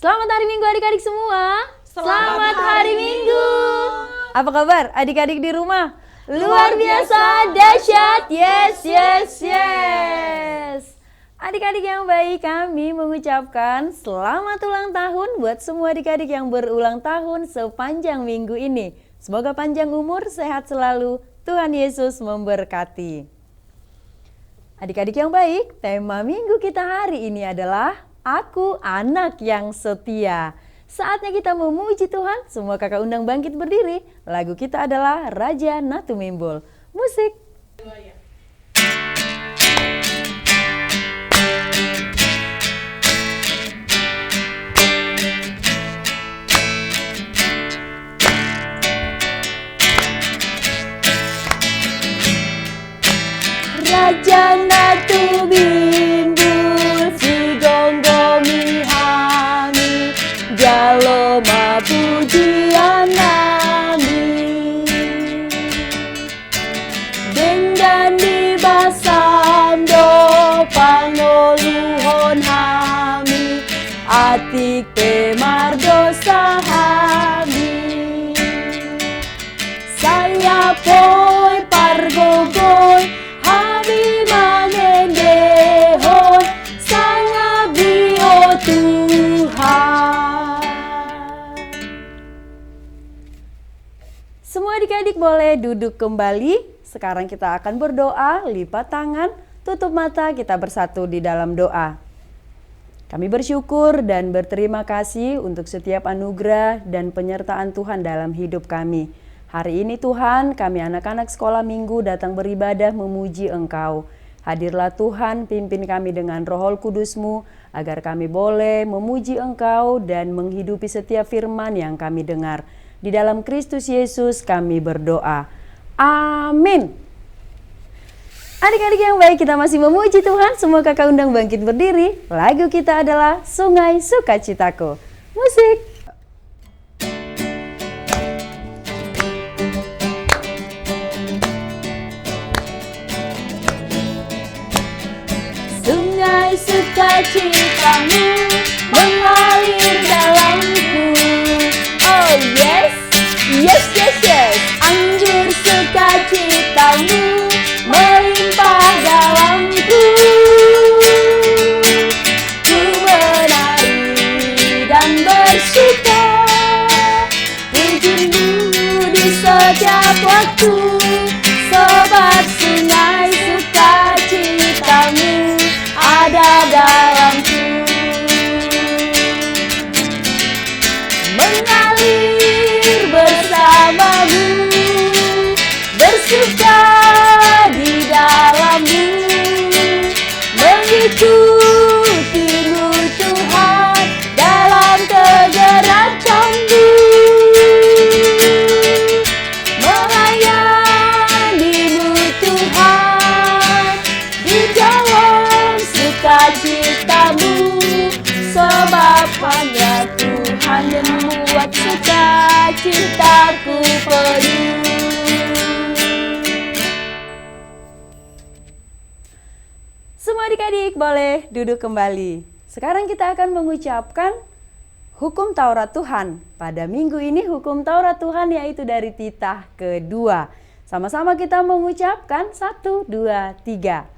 Selamat hari Minggu adik-adik semua. Selamat hari Minggu. Apa kabar adik-adik di rumah? Luar biasa, dahsyat, yes. Adik-adik yang baik, kami mengucapkan selamat ulang tahun buat semua adik-adik yang berulang tahun sepanjang minggu ini. Semoga panjang umur, sehat selalu, Tuhan Yesus memberkati. Adik-adik yang baik, tema minggu kita hari ini adalah Aku Anak yang Setia. Saatnya kita memuji Tuhan, semua kakak undang bangkit berdiri. Lagu kita adalah Raja Natu Mimbul. Musik. Raja Natu Mimbul, si gonggongi hami, jaloma pujian nami. Dengan dibasam do pangoluhon hami, atik pemardosa hami. Saya poi pargogoy, hami mangendehon, sangat bio Tuhan. Semua adik-adik boleh duduk kembali. Sekarang kita akan berdoa, lipat tangan, tutup mata, kita bersatu di dalam doa. Kami bersyukur dan berterima kasih untuk setiap anugerah dan penyertaan Tuhan dalam hidup kami. Hari ini Tuhan, kami anak-anak sekolah minggu datang beribadah memuji Engkau. Hadirlah Tuhan, pimpin kami dengan Roh Kudus-Mu, agar kami boleh memuji Engkau dan menghidupi setiap firman yang kami dengar. Di dalam Kristus Yesus kami berdoa. Amin. Adik-adik yang baik, kita masih memuji Tuhan. Semua kakak undang bangkit berdiri. Lagu kita adalah Sungai Sukacitaku. Musik. Sungai sukacitamu mengalir dalamku. Oh yes. Anjur sukacitamu melimpah dalamku. Ku menari dan bersuka, pujimu di setiap waktu. Sebab sungai sukacitamu ada dalamku. Mengalir bersamamu, bersuka di dalammu, mengikutimu Tuhan dalam kegerakanmu, melayanimu Tuhan di dalam sukacitamu, sebab hanya Tuhan yang membuat sukacitaku penuh. Semua adik-adik boleh duduk kembali. Sekarang kita akan mengucapkan hukum Taurat Tuhan. Pada minggu ini hukum Taurat Tuhan yaitu dari titah kedua. Sama-sama kita mengucapkan 1, 2, 3.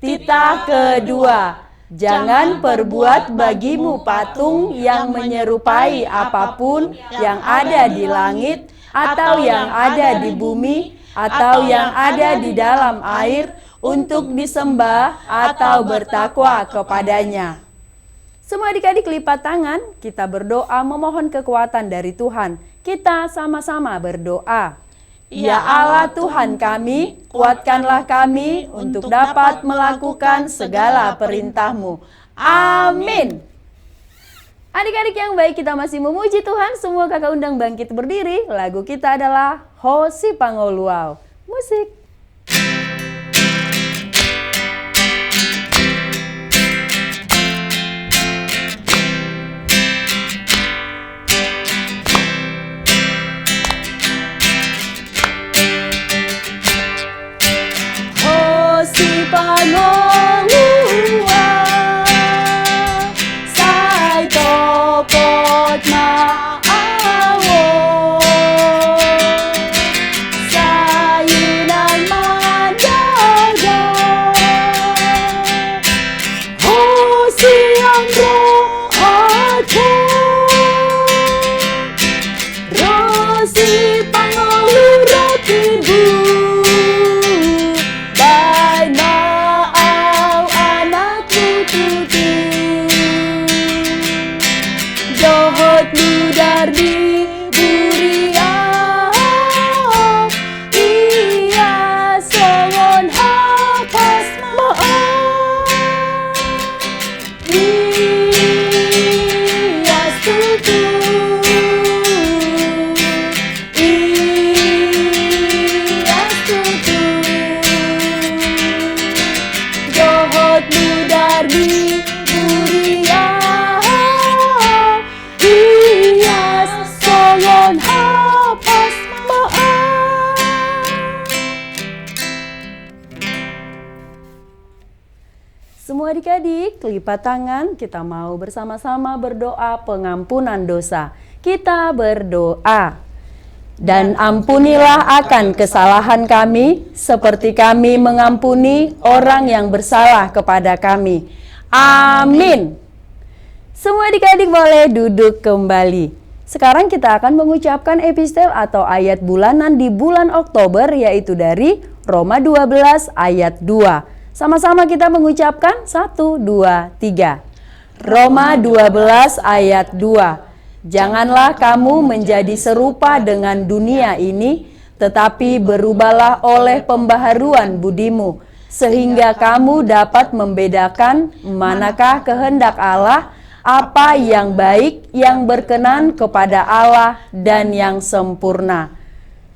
Titah kedua. Jangan perbuat bagimu patung yang menyerupai apapun yang ada di langit, atau yang ada di bumi, atau yang ada di dalam air, untuk disembah atau bertakwa kepadanya. Semua adik-adik lipat tangan, kita berdoa memohon kekuatan dari Tuhan. Kita sama-sama berdoa. Ya Allah Tuhan kami, kuatkanlah kami untuk dapat melakukan segala perintah-Mu. Amin. Adik-adik yang baik, kita masih memuji Tuhan. Semua kakak undang bangkit berdiri. Lagu kita adalah Hosi Pangoluau. Musik. Pangolua, sai topo adik-adik, lipat tangan, kita mau bersama-sama berdoa pengampunan dosa. Kita berdoa. Dan ampunilah akan kesalahan kami, seperti kami mengampuni orang yang bersalah kepada kami. Amin. Semua adik-adik boleh duduk kembali. Sekarang kita akan mengucapkan epistel atau ayat bulanan di bulan Oktober, yaitu dari Roma 12 ayat 2. Sama-sama kita mengucapkan 1, 2, 3. Roma 12 ayat 2. Janganlah kamu menjadi serupa dengan dunia ini, tetapi berubahlah oleh pembaharuan budimu, sehingga kamu dapat membedakan manakah kehendak Allah, apa yang baik, yang berkenan kepada Allah, dan yang sempurna.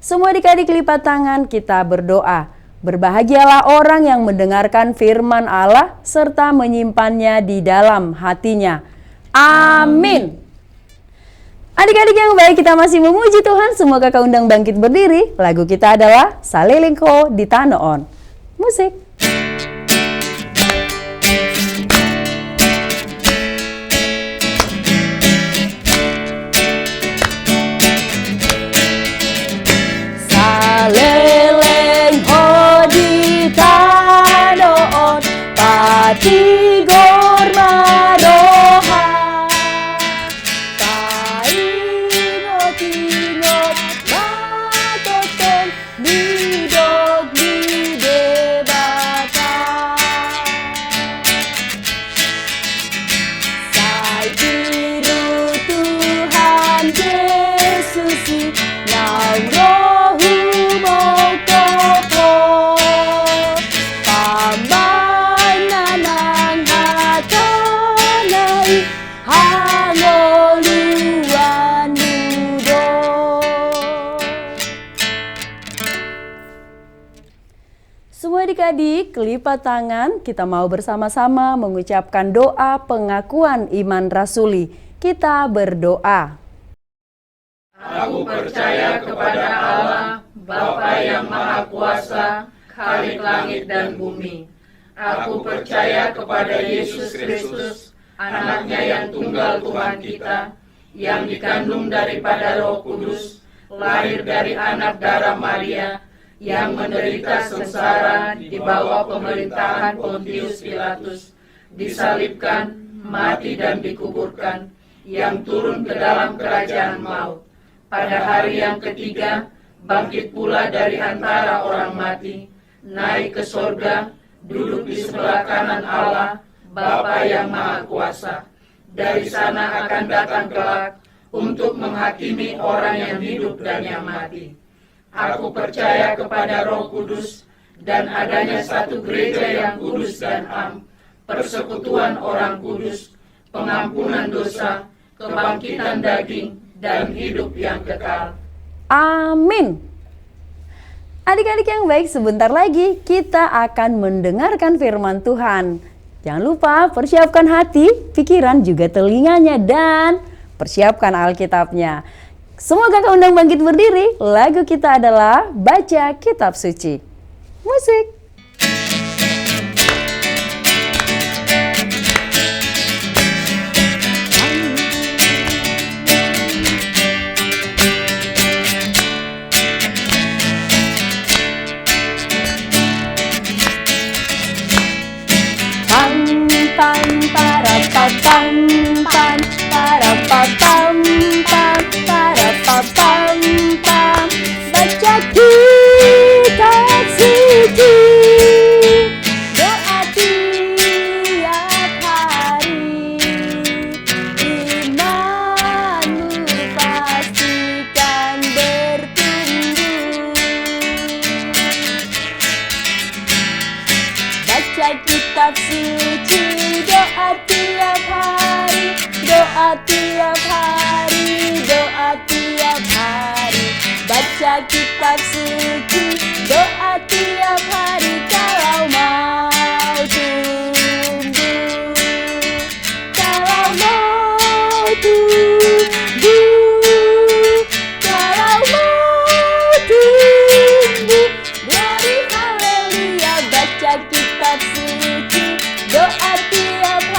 Semua adik-adik lipat tangan, kita berdoa. Berbahagialah orang yang mendengarkan firman Allah serta menyimpannya di dalam hatinya. Amin. Adik-adik yang baik, kita masih memuji Tuhan. Semoga kau undang bangkit berdiri. Lagu kita adalah Salilingko di Tanoon. Musik. Tigor maroha kaingot ingot matoton bidog bidebata sai biru Tuhan Yesus nang rohu mokopo Semua adik-adik, lipat tangan, kita mau bersama-sama mengucapkan doa pengakuan iman rasuli. Kita berdoa. Aku percaya kepada Allah, Bapa yang Maha Kuasa, Khalik langit dan bumi. Aku percaya kepada Yesus Kristus, anaknya yang tunggal Tuhan kita, yang dikandung daripada Roh Kudus, lahir dari anak darah Maria, yang menderita sengsara di bawah pemerintahan Pontius Pilatus, disalibkan, mati dan dikuburkan, yang turun ke dalam kerajaan maut. Pada hari yang ketiga, bangkit pula dari antara orang mati, naik ke sorga, duduk di sebelah kanan Allah, Bapa yang Maha Kuasa. Dari sana akan datang kelak untuk menghakimi orang yang hidup dan yang mati. Aku percaya kepada Roh Kudus dan adanya satu gereja yang kudus dan am, persekutuan orang kudus, pengampunan dosa, kebangkitan daging, dan hidup yang kekal. Amin. Adik-adik yang baik, sebentar lagi kita akan mendengarkan firman Tuhan. Jangan lupa persiapkan hati, pikiran, juga telinganya, dan persiapkan Alkitabnya. Semoga kau undang bangkit berdiri. Lagu kita adalah Baca Kitab Suci. Musik. Pam pam para pam pam para pam pam para pam pam. Baca kitab suci, doa tiap hari, imanmu pastikan bertumbuh. Baca kitab suci, doa tiap hari, doa tiap hari, doa tiap hari. Baca kitab suci, doa tiap hari, kalau mau tumbuh, kalau mau tumbuh, kalau mau tumbuh. Glory haleluya, baca kitab suci, doa tiap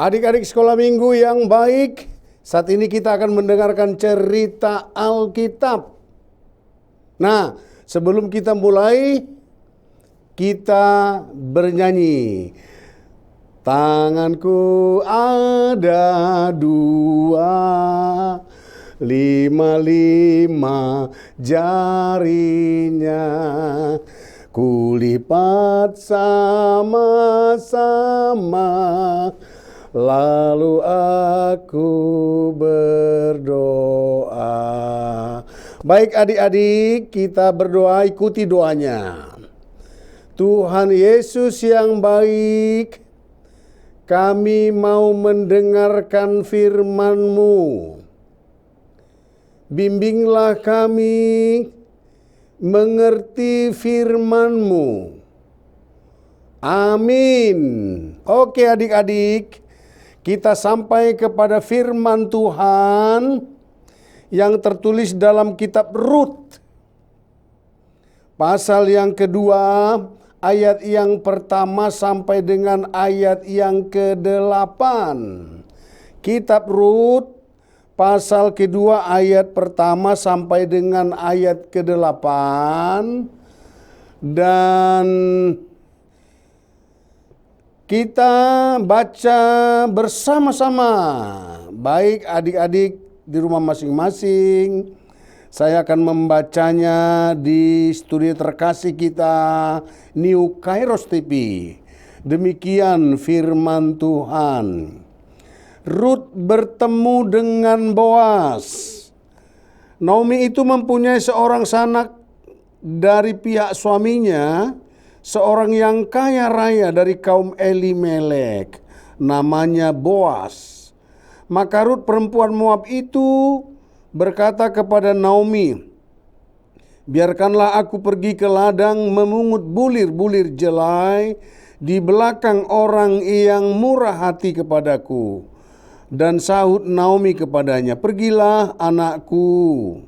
Adik-adik sekolah minggu yang baik, saat ini kita akan mendengarkan cerita Alkitab. Nah, sebelum kita mulai, kita bernyanyi. Tanganku ada dua, lima jarinya, kulipat sama-sama, lalu aku berdoa. Baik adik-adik, kita berdoa, ikuti doanya. Tuhan Yesus yang baik, kami mau mendengarkan firman-Mu. Bimbinglah kami mengerti firman-Mu. Amin. Oke adik-adik, kita sampai kepada firman Tuhan yang tertulis dalam kitab Rut. Pasal yang kedua, ayat yang pertama sampai dengan ayat yang ke-8. Kitab Rut, pasal kedua ayat pertama sampai dengan ayat ke-8. Dan kita baca bersama-sama. Baik adik-adik di rumah masing-masing. Saya akan membacanya di studio terkasih kita, New Kairos TV. Demikian firman Tuhan. Rut bertemu dengan Boas. Naomi itu mempunyai seorang sanak dari pihak suaminya, seorang yang kaya raya dari kaum Elimelek, namanya Boas. Maka Rut perempuan Moab itu berkata kepada Naomi, biarkanlah aku pergi ke ladang memungut bulir-bulir jelai di belakang orang yang murah hati kepadaku. Dan sahut Naomi kepadanya, pergilah anakku.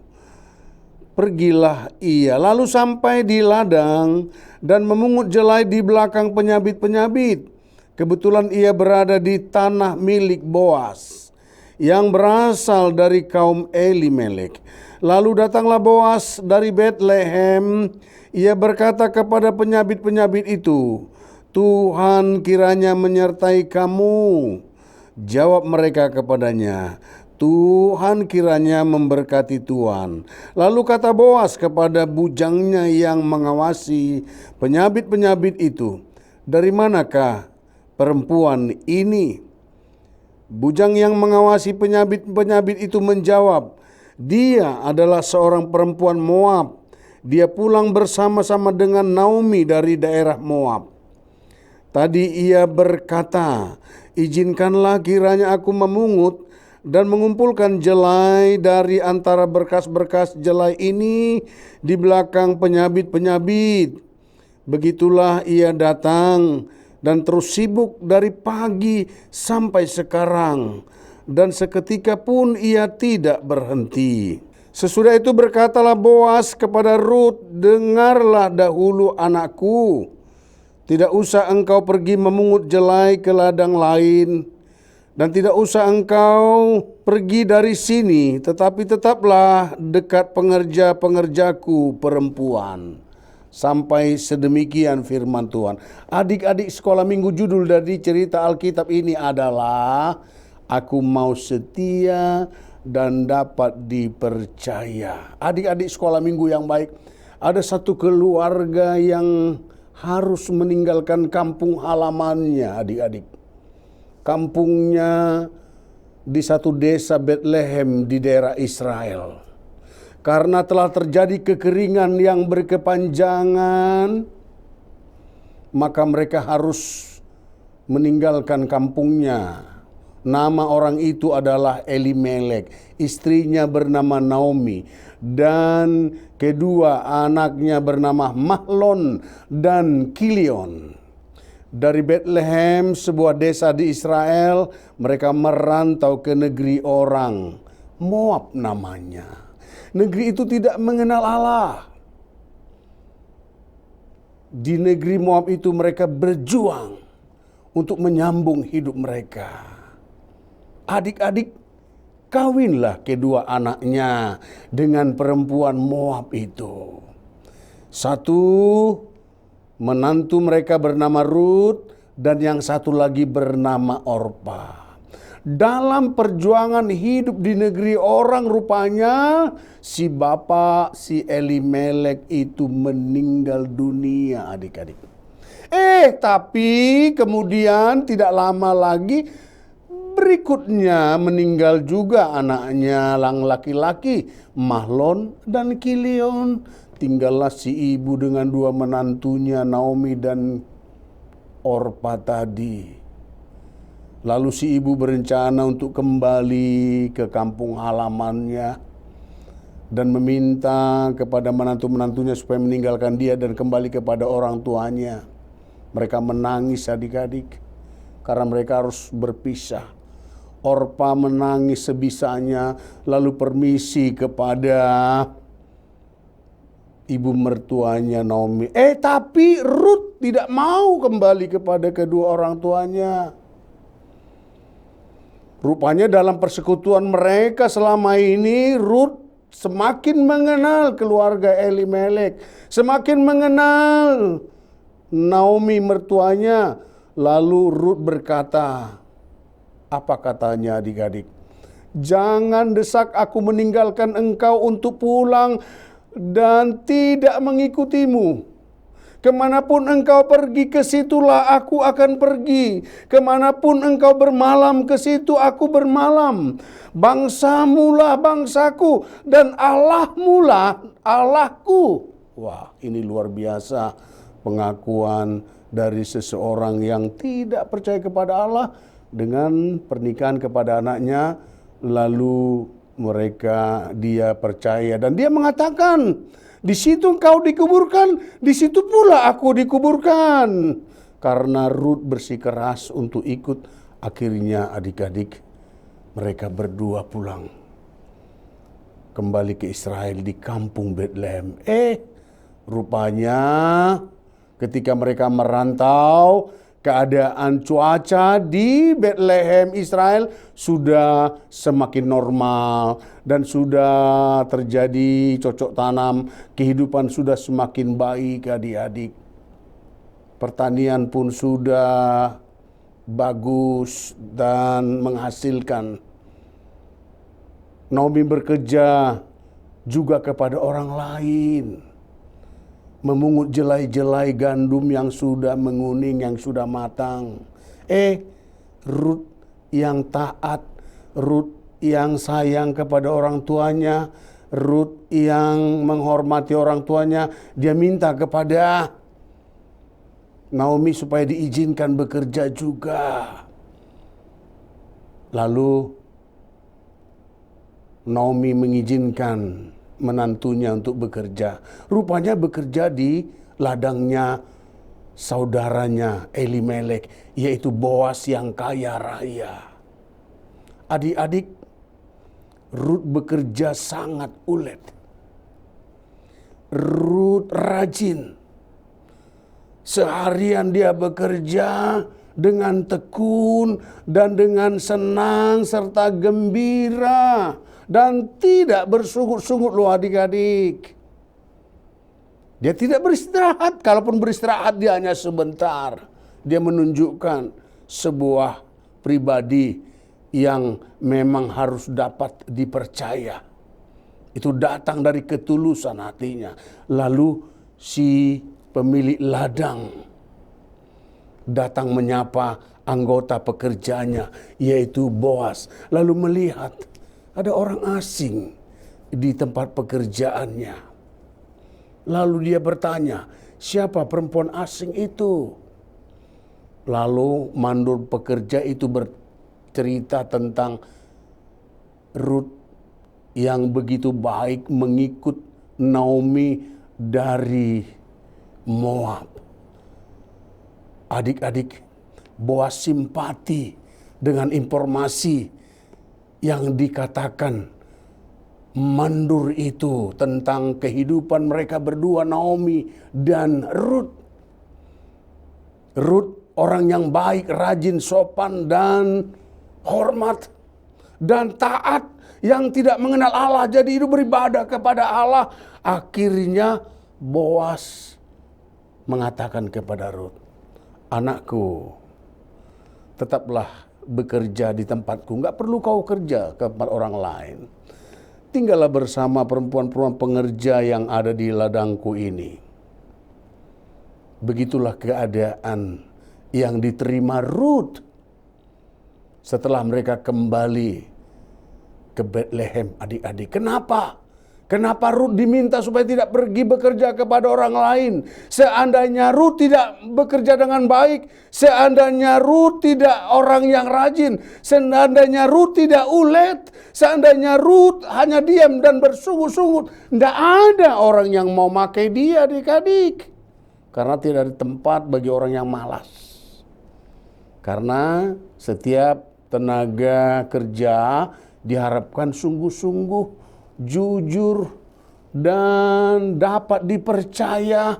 Pergilah ia, lalu sampai di ladang dan memungut jelai di belakang penyabit-penyabit. Kebetulan ia berada di tanah milik Boas, yang berasal dari kaum Elimelek. Lalu datanglah Boas dari Betlehem. Ia berkata kepada penyabit-penyabit itu, Tuhan kiranya menyertai kamu. Jawab mereka kepadanya, Tuhan kiranya memberkati Tuhan. Lalu kata Boas kepada bujangnya yang mengawasi penyabit-penyabit itu, dari manakah perempuan ini? Bujang yang mengawasi penyabit-penyabit itu menjawab, dia adalah seorang perempuan Moab. Dia pulang bersama-sama dengan Naomi dari daerah Moab. Tadi ia berkata, izinkanlah kiranya aku memungut dan mengumpulkan jelai dari antara berkas-berkas jelai ini di belakang penyabit-penyabit. Begitulah ia datang dan terus sibuk dari pagi sampai sekarang, dan seketika pun ia tidak berhenti. Sesudah itu berkatalah Boas kepada Rut, dengarlah dahulu anakku, tidak usah engkau pergi memungut jelai ke ladang lain, dan tidak usah engkau pergi dari sini, tetapi tetaplah dekat pengerja-pengerjaku perempuan. Sampai sedemikian firman Tuhan. Adik-adik sekolah minggu, judul dari cerita Alkitab ini adalah Aku Mau Setia dan Dapat Dipercaya. Adik-adik sekolah minggu yang baik, ada satu keluarga yang harus meninggalkan kampung halamannya adik-adik. Kampungnya di satu desa Betlehem di daerah Israel. Karena telah terjadi kekeringan yang berkepanjangan, maka mereka harus meninggalkan kampungnya. Nama orang itu adalah Elimelek, istrinya bernama Naomi, dan kedua anaknya bernama Mahlon dan Kilion. Dari Betlehem, sebuah desa di Israel, mereka merantau ke negeri orang, Moab namanya. Negeri itu tidak mengenal Allah. Di negeri Moab itu mereka berjuang untuk menyambung hidup mereka. adik-adik, kawinlah kedua anaknya dengan perempuan Moab itu. Satu menantu mereka bernama Rut dan yang satu lagi bernama Orpa. Dalam perjuangan hidup di negeri orang, rupanya si bapak, si Elimelek itu meninggal dunia, adik-adik. Tapi kemudian tidak lama lagi berikutnya meninggal juga anaknya yang laki-laki, Mahlon dan Kilion. Tinggallah si ibu dengan dua menantunya, Naomi dan Orpa tadi. Lalu si ibu berencana untuk kembali ke kampung halamannya dan meminta kepada menantu-menantunya supaya meninggalkan dia dan kembali kepada orang tuanya. Mereka menangis adik-adik karena mereka harus berpisah. Orpa menangis sebisanya lalu permisi kepada ibu mertuanya Naomi. Tapi Rut tidak mau kembali kepada kedua orang tuanya. Rupanya dalam persekutuan mereka selama ini, Rut semakin mengenal keluarga Elimelek, semakin mengenal Naomi mertuanya. Lalu Rut berkata, apa katanya adik-adik? Jangan desak aku meninggalkan engkau untuk pulang dan tidak mengikutimu. Kemanapun engkau pergi, ke situlah aku akan pergi. Kemanapun engkau bermalam, ke situ aku bermalam. Bangsamulah bangsaku dan Allahmulah Allahku. Wah, ini luar biasa pengakuan dari seseorang yang tidak percaya kepada Allah dengan pernikahan kepada anaknya. Lalu dia percaya dan dia mengatakan, di situ engkau dikuburkan, di situ pula aku dikuburkan. Karena Rut bersikeras untuk ikut, akhirnya adik-adik mereka berdua pulang kembali ke Israel di kampung Betlehem. Rupanya ketika mereka merantau, keadaan cuaca di Betlehem Israel sudah semakin normal dan sudah terjadi cocok tanam, kehidupan sudah semakin baik adik-adik. Pertanian pun sudah bagus dan menghasilkan. Naomi bekerja juga kepada orang lain, memungut jelai-jelai gandum yang sudah menguning, yang sudah matang. Rut yang taat, Rut yang sayang kepada orang tuanya, Rut yang menghormati orang tuanya, dia minta kepada Naomi supaya diizinkan bekerja juga. Lalu Naomi mengizinkan menantunya untuk bekerja. Rupanya bekerja di ladangnya saudaranya Elimelek, yaitu Boas yang kaya raya. Adik-adik, Rut bekerja sangat ulet. Rut rajin. Seharian dia bekerja dengan tekun dan dengan senang serta gembira. Dan tidak bersungut-sungut loh adik-adik. Dia tidak beristirahat. Kalaupun beristirahat dia hanya sebentar. Dia menunjukkan sebuah pribadi yang memang harus dapat dipercaya. Itu datang dari ketulusan hatinya. Lalu si pemilik ladang datang menyapa anggota pekerjanya, yaitu Boas. Lalu melihat ada orang asing di tempat pekerjaannya. Lalu dia bertanya, siapa perempuan asing itu? Lalu mandor pekerja itu bercerita tentang Rut yang begitu baik mengikut Naomi dari Moab. Adik-adik, Boas simpati dengan informasi yang dikatakan mandor itu tentang kehidupan mereka berdua, Naomi dan Rut. Rut orang yang baik, rajin, sopan dan hormat. dan taat, yang tidak mengenal Allah jadi hidup beribadah kepada Allah. Akhirnya Boas mengatakan kepada Rut, "Anakku, tetaplah bekerja di tempatku, nggak perlu kau kerja ke tempat orang lain. Tinggallah bersama perempuan-perempuan pengerja yang ada di ladangku ini." Begitulah keadaan yang diterima Rut setelah mereka kembali ke Bethlehem, adik-adik. Kenapa? Kenapa Rut diminta supaya tidak pergi bekerja kepada orang lain? Seandainya Rut tidak bekerja dengan baik, seandainya Rut tidak orang yang rajin, seandainya Rut tidak ulet, seandainya Rut hanya diam dan bersungut-sungut, tidak ada orang yang mau pakai dia, adik-adik. Karena tidak ada tempat bagi orang yang malas. Karena setiap tenaga kerja diharapkan sungguh-sungguh, jujur, dan dapat dipercaya,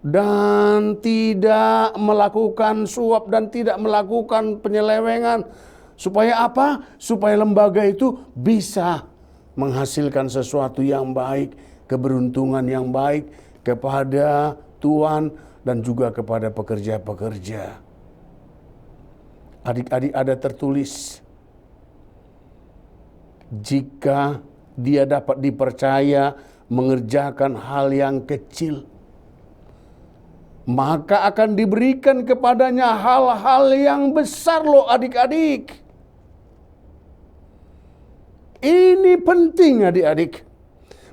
dan tidak melakukan suap dan tidak melakukan penyelewengan. Supaya apa? Supaya lembaga itu bisa menghasilkan sesuatu yang baik, keberuntungan yang baik kepada Tuhan dan juga kepada pekerja-pekerja. Adik-adik, ada tertulis, jika dia dapat dipercaya mengerjakan hal yang kecil, maka akan diberikan kepadanya hal-hal yang besar loh, adik-adik. Ini penting, adik-adik.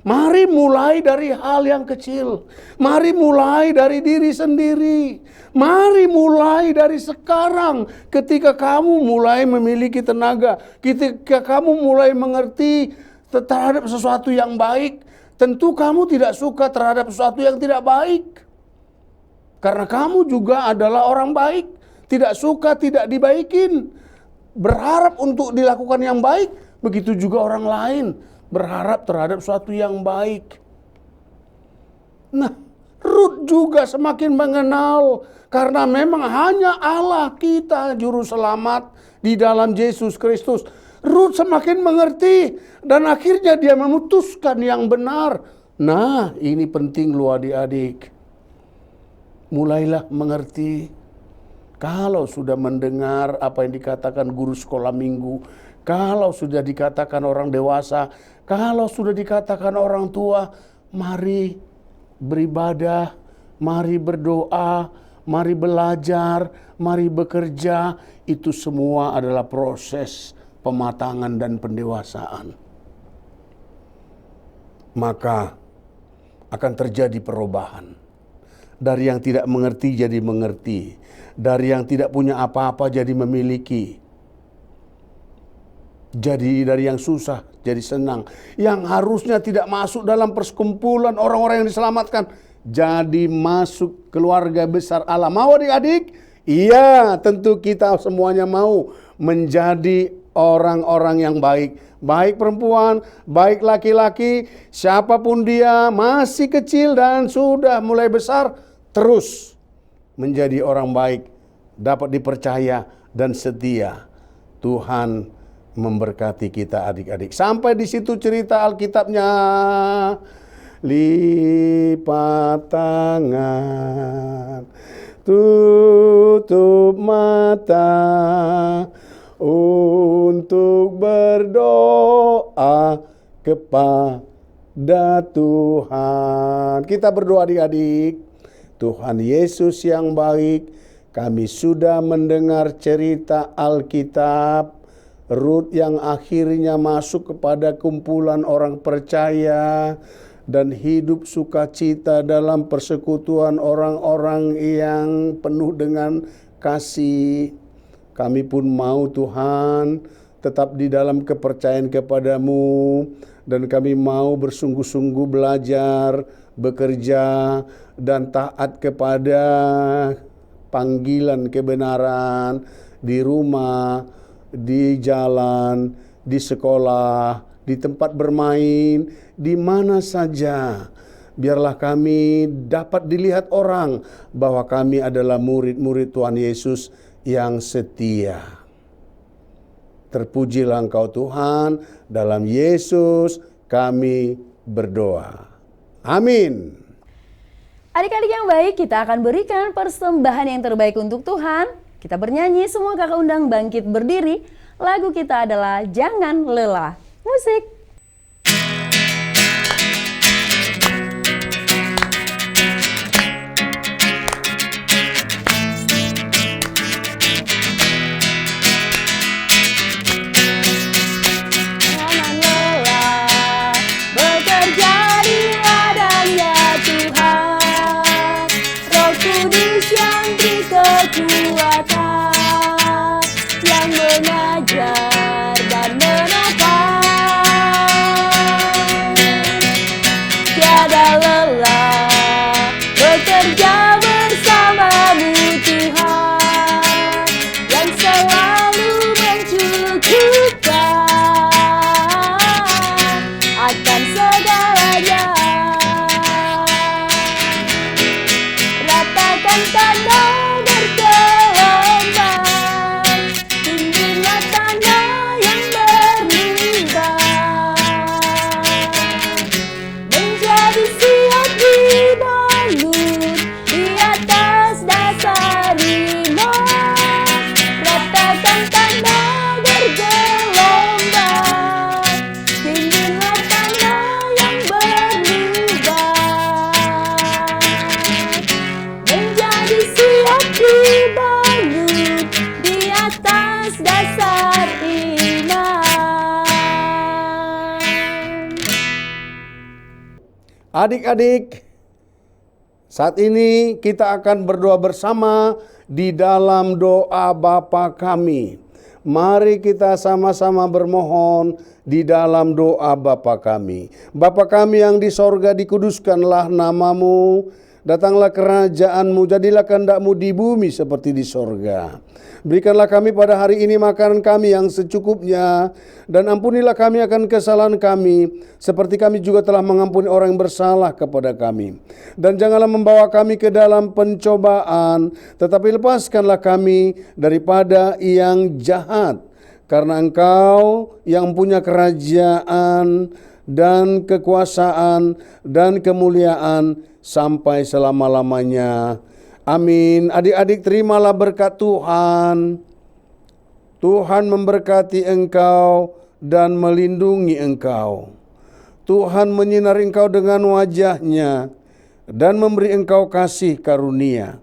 Mari mulai dari hal yang kecil. Mari mulai dari diri sendiri. Mari mulai dari sekarang. Ketika kamu mulai memiliki tenaga, ketika kamu mulai mengerti terhadap sesuatu yang baik, tentu kamu tidak suka terhadap sesuatu yang tidak baik. Karena kamu juga adalah orang baik. Tidak suka tidak dibaikin. Berharap untuk dilakukan yang baik. Begitu juga orang lain berharap terhadap sesuatu yang baik. Nah, Rut juga semakin mengenal, karena memang hanya Allah kita juru selamat di dalam Yesus Kristus. Rut semakin mengerti dan akhirnya dia memutuskan yang benar. Nah, ini penting loh adik-adik. Mulailah mengerti. Kalau sudah mendengar apa yang dikatakan guru sekolah minggu, kalau sudah dikatakan orang dewasa, kalau sudah dikatakan orang tua, mari beribadah, mari berdoa, mari belajar, mari bekerja. Itu semua adalah proses pematangan dan pendewasaan. Maka akan terjadi perubahan. Dari yang tidak mengerti jadi mengerti. Dari yang tidak punya apa-apa jadi memiliki. Jadi dari yang susah jadi senang. Yang harusnya tidak masuk dalam persekumpulan orang-orang yang diselamatkan, jadi masuk keluarga besar Allah. Mau adik-adik? Iya, tentu kita semuanya mau menjadi orang-orang yang baik. Baik perempuan, baik laki-laki, siapapun dia, masih kecil dan sudah mulai besar, terus menjadi orang baik, dapat dipercaya dan setia. Tuhan memberkati kita adik-adik. Sampai di situ cerita Alkitabnya. Lipat tangan, tutup mata, untuk berdoa kepada Tuhan. Kita berdoa adik-adik. Tuhan Yesus yang baik, kami sudah mendengar cerita Alkitab, Rut yang akhirnya masuk kepada kumpulan orang percaya dan hidup sukacita dalam persekutuan orang-orang yang penuh dengan kasih. Kami pun mau Tuhan tetap di dalam kepercayaan kepadamu, dan kami mau bersungguh-sungguh belajar, bekerja, dan taat kepada panggilan kebenaran di rumah, di jalan, di sekolah, di tempat bermain, di mana saja. Biarlah kami dapat dilihat orang bahwa kami adalah murid-murid Tuhan Yesus yang setia. Terpujilah Engkau Tuhan, dalam Yesus kami berdoa. Amin. Adik-adik yang baik, kita akan berikan persembahan yang terbaik untuk Tuhan. Kita bernyanyi, semua kakak undang bangkit berdiri. Lagu kita adalah Jangan Lelah. Musik. Kekuatan yang mengajar dan menopang, tiada lelah bekerja bersamamu Tuhan yang selalu mencukupkan akan segalanya. Ratakan tanda Adik-adik, saat ini kita akan berdoa bersama di dalam doa Bapa kami. Mari kita sama-sama bermohon di dalam doa Bapa kami. Bapa kami yang di sorga, dikuduskanlah namamu. Datanglah kerajaanmu, jadilah kehendak-mu di bumi seperti di sorga. Berikanlah kami pada hari ini makanan kami yang secukupnya, dan ampunilah kami akan kesalahan kami, seperti kami juga telah mengampuni orang yang bersalah kepada kami. Dan janganlah membawa kami ke dalam pencobaan, tetapi lepaskanlah kami daripada yang jahat. Karena Engkau yang punya kerajaan dan kekuasaan dan kemuliaan sampai selama-lamanya. Amin. Adik-adik, terimalah berkat Tuhan. Tuhan memberkati engkau dan melindungi engkau. Tuhan menyinari engkau dengan wajah-Nya dan memberi engkau kasih karunia.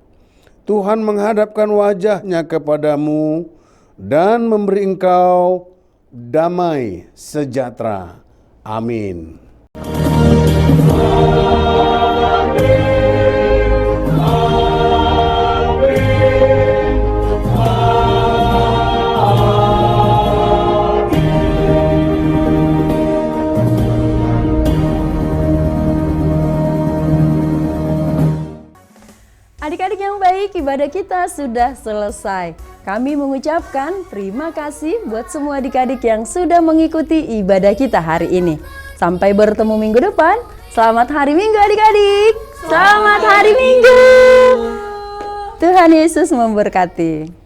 Tuhan menghadapkan wajah-Nya kepadamu dan memberi engkau damai sejahtera. Amin. Adik-adik yang baik, ibadah kita sudah selesai. Kami mengucapkan terima kasih buat semua adik-adik yang sudah mengikuti ibadah kita hari ini. Sampai bertemu minggu depan. Selamat hari Minggu adik-adik. Selamat hari Minggu. Tuhan Yesus memberkati.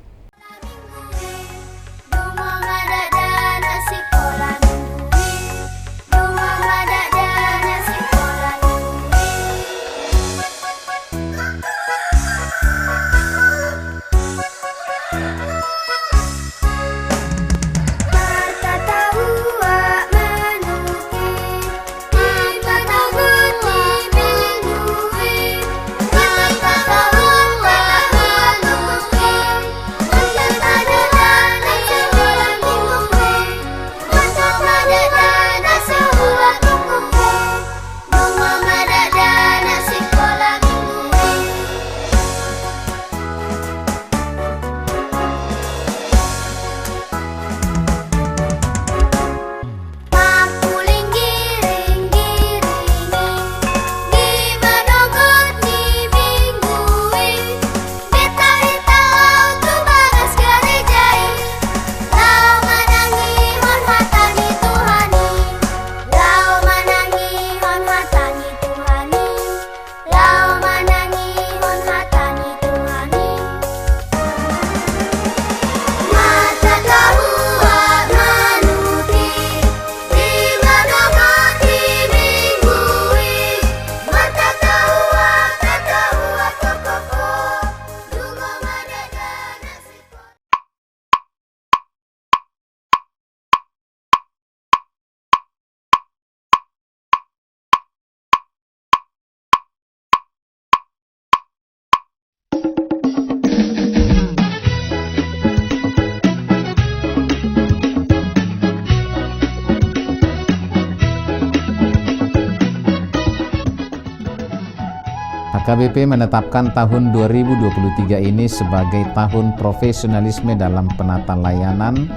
HKBP menetapkan tahun 2023 ini sebagai tahun profesionalisme dalam penata layanan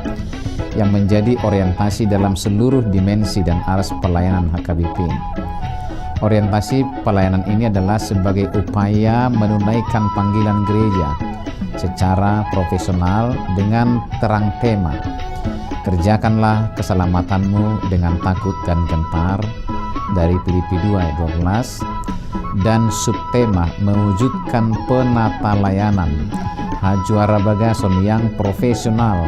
yang menjadi orientasi dalam seluruh dimensi dan aras pelayanan HKBP. Orientasi pelayanan ini adalah sebagai upaya menunaikan panggilan gereja secara profesional dengan terang tema, kerjakanlah keselamatanmu dengan takut dan gentar, dari Filipi 2 ayat 12, dan subtema mewujudkan penata layanan Hajuara Bagason yang profesional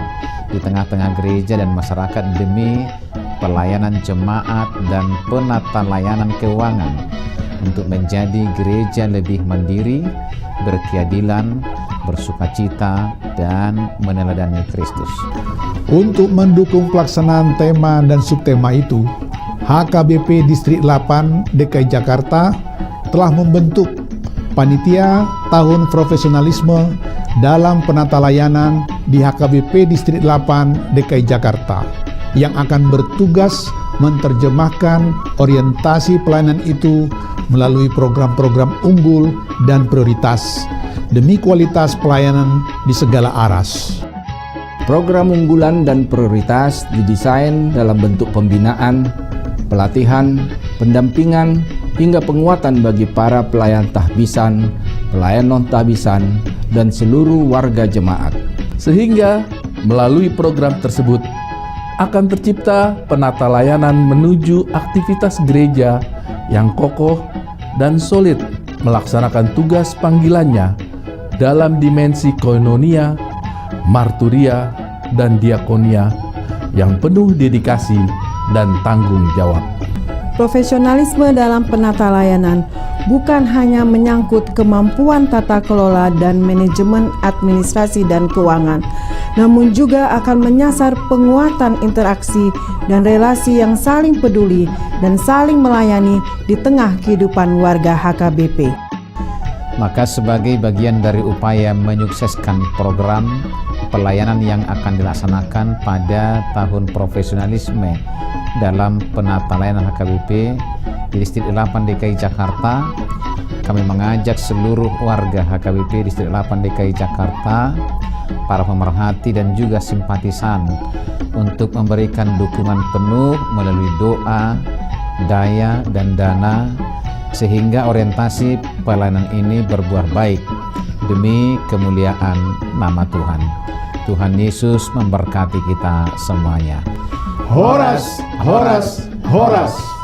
di tengah-tengah gereja dan masyarakat demi pelayanan jemaat dan penata layanan keuangan untuk menjadi gereja lebih mandiri, berkeadilan, bersukacita, dan meneladani Kristus. Untuk mendukung pelaksanaan tema dan subtema itu, HKBP Distrik 8 DKI Jakarta telah membentuk Panitia Tahun Profesionalisme dalam Penata Layanan di HKBP Distrik 8 DKI Jakarta yang akan bertugas menerjemahkan orientasi pelayanan itu melalui program-program unggul dan prioritas demi kualitas pelayanan di segala aras. Program unggulan dan prioritas didesain dalam bentuk pembinaan, pelatihan, pendampingan, hingga penguatan bagi para pelayan tahbisan, pelayan non-tahbisan, dan seluruh warga jemaat. Sehingga melalui program tersebut akan tercipta penata layanan menuju aktivitas gereja yang kokoh dan solid melaksanakan tugas panggilannya dalam dimensi koinonia, marturia, dan diakonia yang penuh dedikasi dan tanggung jawab. Profesionalisme dalam penata layanan bukan hanya menyangkut kemampuan tata kelola dan manajemen administrasi dan keuangan, namun juga akan menyasar penguatan interaksi dan relasi yang saling peduli dan saling melayani di tengah kehidupan warga HKBP. Maka sebagai bagian dari upaya menyukseskan program pelayanan yang akan dilaksanakan pada tahun profesionalisme dalam penata layanan HKBP di Distrik 8 DKI Jakarta, kami mengajak seluruh warga HKBP Distrik 8 DKI Jakarta, para pemerhati dan juga simpatisan untuk memberikan dukungan penuh melalui doa, daya, dan dana sehingga orientasi pelayanan ini berbuah baik demi kemuliaan nama Tuhan. Tuhan Yesus memberkati kita semuanya. Horas, horas, horas.